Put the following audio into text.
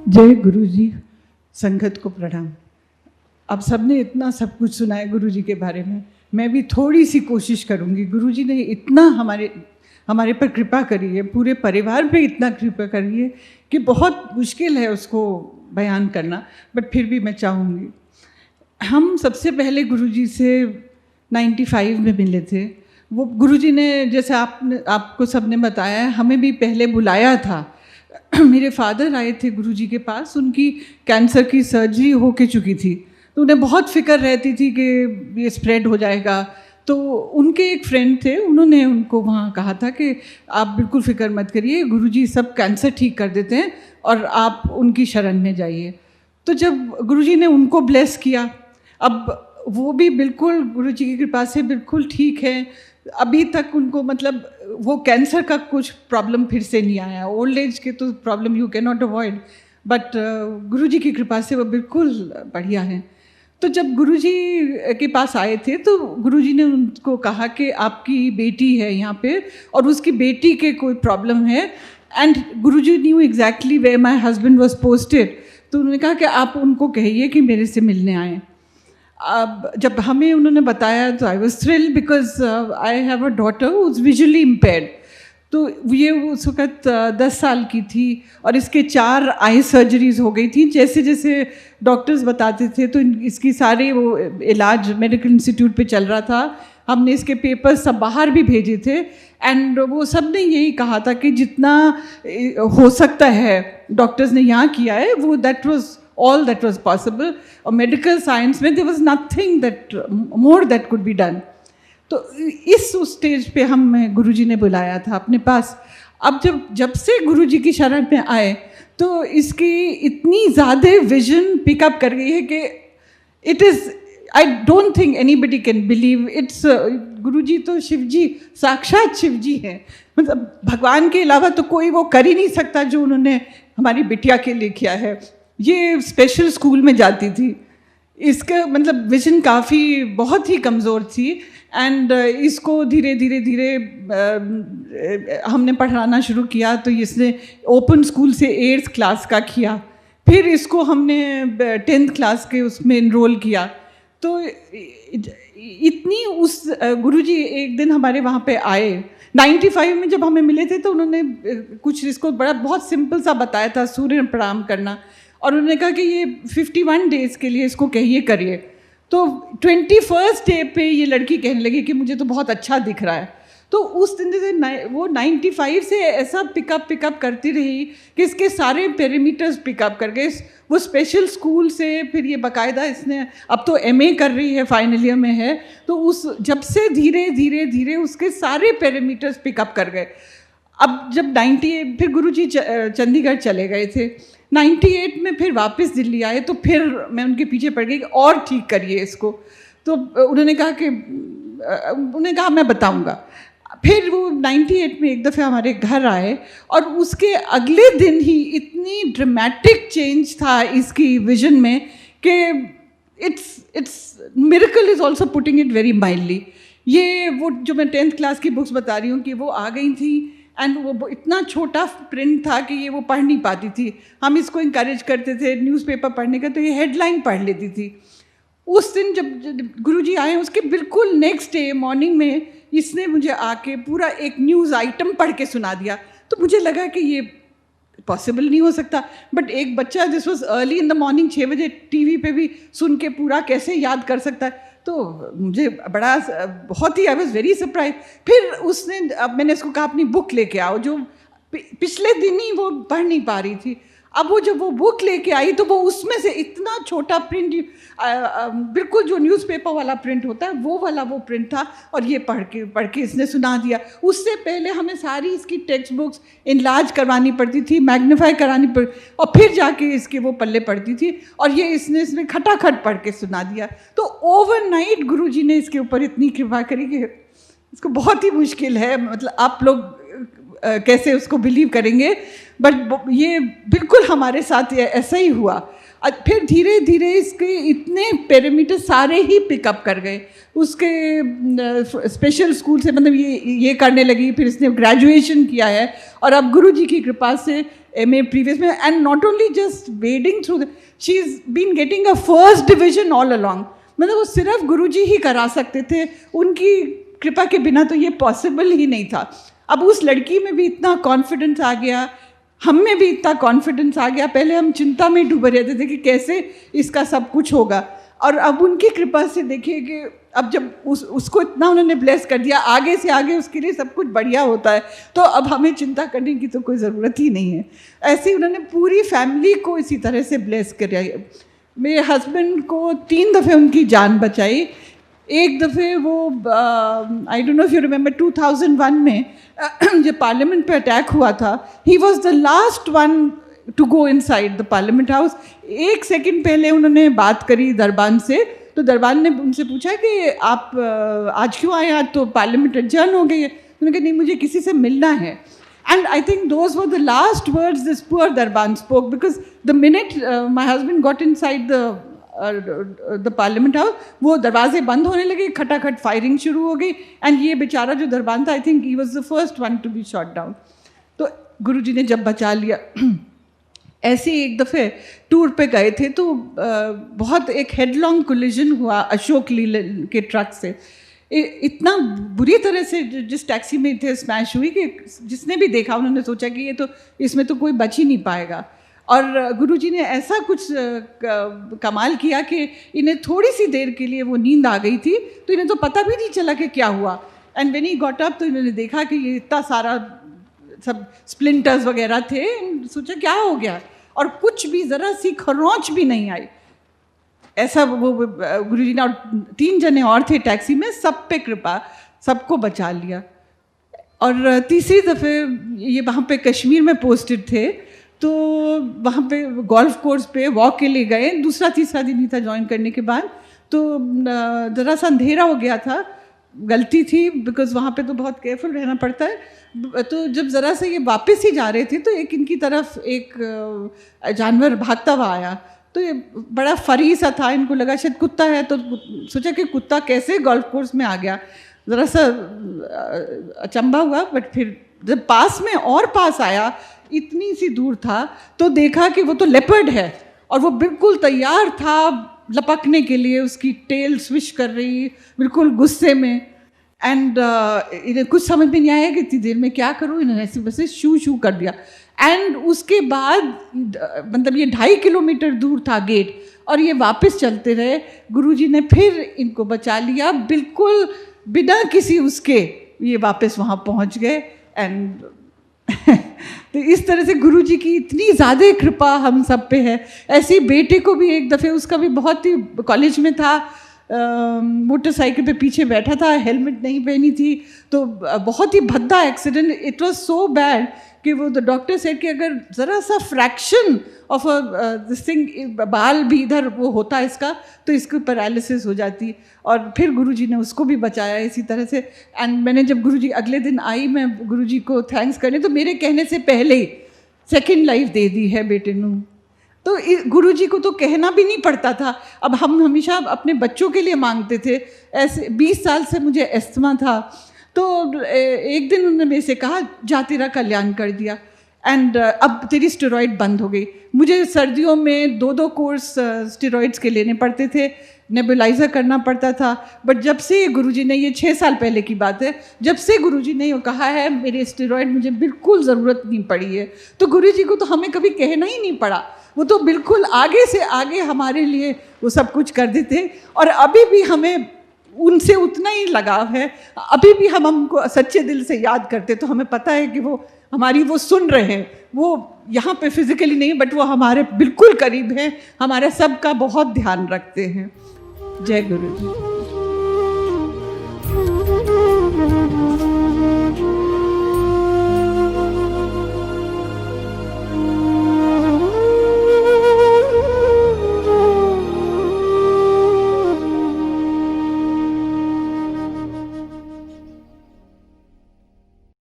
जय गुरु जी, संगत को प्रणाम। अब सबने इतना सब कुछ सुना है गुरु जी के बारे में, मैं भी थोड़ी सी कोशिश करूँगी। गुरु जी ने इतना हमारे पर कृपा करी है, पूरे परिवार पे इतना कृपा करी है कि बहुत मुश्किल है उसको बयान करना, बट फिर भी मैं चाहूँगी। हम सबसे पहले गुरु जी से 95 में मिले थे। वो गुरु जी ने, जैसे आपको सबने बताया है, हमें भी पहले बुलाया था। मेरे फादर आए थे गुरु जी के पास, उनकी कैंसर की सर्जरी हो के चुकी थी, तो उन्हें बहुत फिक्र रहती थी कि ये स्प्रेड हो जाएगा। तो उनके एक फ्रेंड थे, उन्होंने उनको वहाँ कहा था कि आप बिल्कुल फिक्र मत करिए, गुरु जी सब कैंसर ठीक कर देते हैं और आप उनकी शरण में जाइए। तो जब गुरु जी ने उनको ब्लेस किया, अब वो भी बिल्कुल गुरु जी की कृपा से बिल्कुल ठीक है। अभी तक उनको मतलब वो कैंसर का कुछ प्रॉब्लम फिर से नहीं आया। ओल्ड एज के तो problem you can not avoid, but गुरु जी की कृपा से वो बिल्कुल बढ़िया हैं। तो जब गुरु जी के पास आए थे तो गुरु जी ने उनको कहा कि आपकी बेटी है यहाँ पे और उसकी बेटी के कोई प्रॉब्लम है, and Guru ji knew exactly where my husband was posted. तो उन्होंने कहा कि आप उनको कहिए कि मेरे से मिलने आएँ। अब जब हमें उन्होंने बताया तो I was thrilled because I have a daughter who is visually impaired. तो ये उस वक़्त 10 साल की थी और इसके 4 आई सर्जरीज़ हो गई थी। जैसे जैसे डॉक्टर्स बताते थे तो इसकी सारे वो इलाज मेडिकल इंस्टीट्यूट पे चल रहा था। हमने इसके पेपर्स सब बाहर भी भेजे थे, एंड वो सब ने यही कहा था कि जितना हो सकता है डॉक्टर्स ने यहाँ किया है, वो that was all that was possible। और मेडिकल साइंस में there was nothing that more that could be done। तो इस स्टेज पे हम गुरुजी ने बुलाया था अपने पास। अब जब से गुरुजी की शरण में आए तो इसकी इतनी ज़्यादा विजन पिकअप कर गई है कि it is, I don't think anybody can believe it's. Guruji तो शिवजी, साक्षात शिवजी हैं। मतलब भगवान के अलावा तो कोई वो कर ही नहीं सकता जो उन्होंने हमारी बिटिया के लिए किया है। ये स्पेशल स्कूल में जाती थी, इसका मतलब विजन काफ़ी बहुत ही कमज़ोर थी, एंड इसको धीरे धीरे हमने पढ़ाना शुरू किया। तो इसने ओपन स्कूल से 8th क्लास का किया, फिर इसको हमने 10th क्लास के उसमें इनरोल किया। तो इतनी उस गुरुजी एक दिन हमारे वहाँ पे आए 95 में जब हमें मिले थे, तो उन्होंने कुछ इसको बहुत सिंपल सा बताया था, सूर्य प्रणाम करना, और उन्होंने कहा कि ये 51 डेज़ के लिए इसको कहिए करिए। तो 21st डे पे ये लड़की कहने लगी कि मुझे तो बहुत अच्छा दिख रहा है। तो उस दिन से वो 95 से ऐसा पिकअप करती रही कि इसके सारे पैरामीटर्स पिकअप कर गए। वो स्पेशल स्कूल से फिर ये बाकायदा इसने अब तो MA कर रही है, फाइनल ईयर में है। तो उस जब से धीरे धीरे उसके सारे पैरामीटर्स पिकअप कर गए। अब जब 98 फिर गुरुजी चंडीगढ़ चले गए थे, 98 में फिर वापस दिल्ली आए, तो फिर मैं उनके पीछे पड़ गई और ठीक करिए इसको। तो उन्होंने कहा मैं बताऊंगा। फिर वो 98 में एक दफ़े हमारे घर आए और उसके अगले दिन ही इतनी ड्रामेटिक चेंज था इसकी विजन में कि it's miracle is also putting it very mildly. ये वो जो मैं 10th क्लास की बुक्स बता रही हूँ कि वो आ गई थी, एंड वो इतना छोटा प्रिंट था कि ये वो पढ़ नहीं पाती थी। हम इसको इंकरेज करते थे न्यूज़पेपर पढ़ने का, तो ये हेडलाइन पढ़ लेती थी। उस दिन जब गुरुजी आए, उसके बिल्कुल नेक्स्ट डे मॉर्निंग में इसने मुझे आके पूरा एक न्यूज़ आइटम पढ़ के सुना दिया। तो मुझे लगा कि ये पॉसिबल नहीं हो सकता, बट एक बच्चा this was early in the morning 6 बजे TV पे भी सुन के पूरा कैसे याद कर सकता है। तो मुझे बहुत ही आई वॉज वेरी सरप्राइज। फिर उसने, अब मैंने इसको कहा अपनी बुक लेके आओ, जो पिछले दिन ही वो पढ़ नहीं पा रही थी। अब वो जब वो बुक लेके आई तो वो उसमें से इतना छोटा प्रिंट, बिल्कुल जो न्यूज़पेपर वाला प्रिंट होता है वो वाला वो प्रिंट था, और ये पढ़ के इसने सुना दिया। उससे पहले हमें सारी इसकी टेक्स्ट बुक्स इनलार्ज करवानी पड़ती थी, मैग्नीफाई करानी और फिर जाके इसके वो पल्ले पड़ती थी, और ये इसने खटाखट पढ़ के सुना दिया। तो ओवरनाइट गुरुजी ने इसके ऊपर इतनी कृपा करी कि इसको बहुत ही मुश्किल है, मतलब आप लोग कैसे उसको बिलीव करेंगे, बट ये बिल्कुल हमारे साथ ऐसा ही हुआ। फिर धीरे धीरे इसके इतने पैरामीटर सारे ही पिकअप कर गए, उसके स्पेशल स्कूल से मतलब ये करने लगी, फिर इसने ग्रेजुएशन किया है और अब गुरुजी की कृपा से MA प्रीवियस में, and not only just wading through, she is been getting a first division all along. मतलब वो सिर्फ गुरुजी ही करा सकते थे, उनकी कृपा के बिना तो ये पॉसिबल ही नहीं था। अब उस लड़की में भी इतना कॉन्फिडेंस आ गया, हम में भी इतना कॉन्फिडेंस आ गया। पहले हम चिंता में डूबे रहते थे कि कैसे इसका सब कुछ होगा, और अब उनकी कृपा से देखिए कि अब जब उसको इतना उन्होंने ब्लेस कर दिया, आगे से आगे उसके लिए सब कुछ बढ़िया होता है, तो अब हमें चिंता करने की तो कोई ज़रूरत ही नहीं है। ऐसे ही उन्होंने पूरी फैमिली को इसी तरह से ब्लेस किया। मेरे हस्बैंड को 3 दफ़े उनकी जान बचाई। एक दफ़े वो I don't know if you remember 2001 में जब पार्लियामेंट पे अटैक हुआ था, he was the last one to go inside the parliament house. 1 second पहले उन्होंने बात करी दरबान से, तो दरबान ने उनसे पूछा कि आप आज क्यों आए, आज तो पार्लियामेंट एडजर्न हो गई है। उन्होंने कहा नहीं, मुझे किसी से मिलना है। And I think those were the last words this poor Darban spoke, because the minute my husband got inside the parliament house, वो दरवाजे बंद होने लगे, खटाखट फायरिंग शुरू हो गई, एंड ये बेचारा जो दरबान था, I think he was the first one to be shot down. तो गुरुजी ने जब बचा लिया। ऐसे ही एक दफ़े टूर पे गए थे तो बहुत एक हेडलॉन्ग कोलिजन हुआ अशोक लीलैंड के ट्रक से। इतना बुरी तरह से जिस टैक्सी में थे स्मैश हुई कि जिसने भी देखा उन्होंने सोचा कि ये तो इसमें तो कोई बच ही नहीं पाएगा। और गुरुजी ने ऐसा कुछ कमाल किया कि इन्हें थोड़ी सी देर के लिए वो नींद आ गई थी, तो इन्हें तो पता भी नहीं चला कि क्या हुआ। And when he got up तो इन्होंने देखा कि ये इतना सारा सब स्प्लिंटर्स वगैरह थे, सोचा क्या हो गया, और कुछ भी ज़रा सी खरोंच भी नहीं आई। ऐसा वो गुरुजी ने, और 3 जने और थे टैक्सी में, सब पे कृपा, सबको बचा लिया। और तीसरी दफ़े ये वहाँ पे कश्मीर में पोस्टेड थे, तो वहाँ पे गोल्फ कोर्स पे वॉक के लिए गए। दूसरा तीसरा दिन ही था ज्वाइन करने के बाद, तो ज़रा सा अंधेरा हो गया था, गलती थी बिकॉज़ वहाँ पे तो बहुत केयरफुल रहना पड़ता है। तो जब ज़रा से ये वापस ही जा रहे थे तो एक इनकी तरफ एक जानवर भागता हुआ आया, तो ये बड़ा फरी सा था, इनको लगा शायद कुत्ता है, तो सोचा कि कुत्ता कैसे गोल्फ कोर्स में आ गया। ज़रा सा अचंभा हुआ, बट फिर जब पास में और पास आया, इतनी सी दूर था, तो देखा कि वो तो लेपर्ड है और वो बिल्कुल तैयार था लपकने के लिए, उसकी टेल स्विश कर रही बिल्कुल गुस्से में। एंड इन्हें कुछ समझ में नहीं आया कि इतनी देर में क्या करूँ, इन्होंने ऐसे बस शू शू कर दिया। एंड उसके बाद मतलब ये 2.5 किलोमीटर दूर था गेट, और ये वापस चलते रहे। गुरुजी ने फिर इनको बचा लिया, बिल्कुल बिना किसी उसके ये वापस वहाँ पहुँच गए। एंड तो इस तरह से गुरुजी की इतनी ज़्यादा कृपा हम सब पे है। ऐसे बेटे को भी एक दफ़े, उसका भी बहुत ही कॉलेज में था, मोटरसाइकिल पे पीछे बैठा था, हेलमेट नहीं पहनी थी, तो बहुत ही भद्दा accident. It was so bad कि वो द डॉक्टर सेड कि अगर ज़रा सा फ्रैक्शन ऑफ दिस थिंग, बाल भी इधर वो होता है इसका, तो इसको पैरालिसिस हो जाती। और फिर गुरुजी ने उसको भी बचाया इसी तरह से। एंड मैंने जब गुरुजी अगले दिन आई, मैं गुरुजी को थैंक्स करने, तो मेरे कहने से पहले ही 2nd लाइफ दे दी है बेटे नू। तो गुरुजी को तो कहना भी नहीं पड़ता था। अब हम हमेशा अपने बच्चों के लिए मांगते थे। ऐसे 20 साल से मुझे अस्थमा था, तो एक दिन उन्होंने मेरे से कहा जा तेरा कल्याण कर दिया, एंड अब तेरी स्टेरॉइड बंद हो गई। मुझे सर्दियों में 2-2 कोर्स स्टेरॉइड्स के लेने पड़ते थे, नेबुलाइज़र करना पड़ता था। बट जब से गुरुजी ने, ये 6 साल पहले की बात है, जब से गुरुजी ने ये कहा है मेरे स्टेरॉइड मुझे बिल्कुल ज़रूरत नहीं पड़ी है, तो गुरुजी को तो हमें कभी कहना ही नहीं पड़ा। वो तो बिल्कुल आगे से आगे हमारे लिए वो सब कुछ कर देते। और अभी भी हमें उनसे उतना ही लगाव है, अभी भी हम उनको सच्चे दिल से याद करते, तो हमें पता है कि वो हमारी वो सुन रहे हैं। वो यहाँ पे फिजिकली नहीं, बट वो हमारे बिल्कुल करीब हैं, हमारे सब का बहुत ध्यान रखते हैं। जय गुरु जी।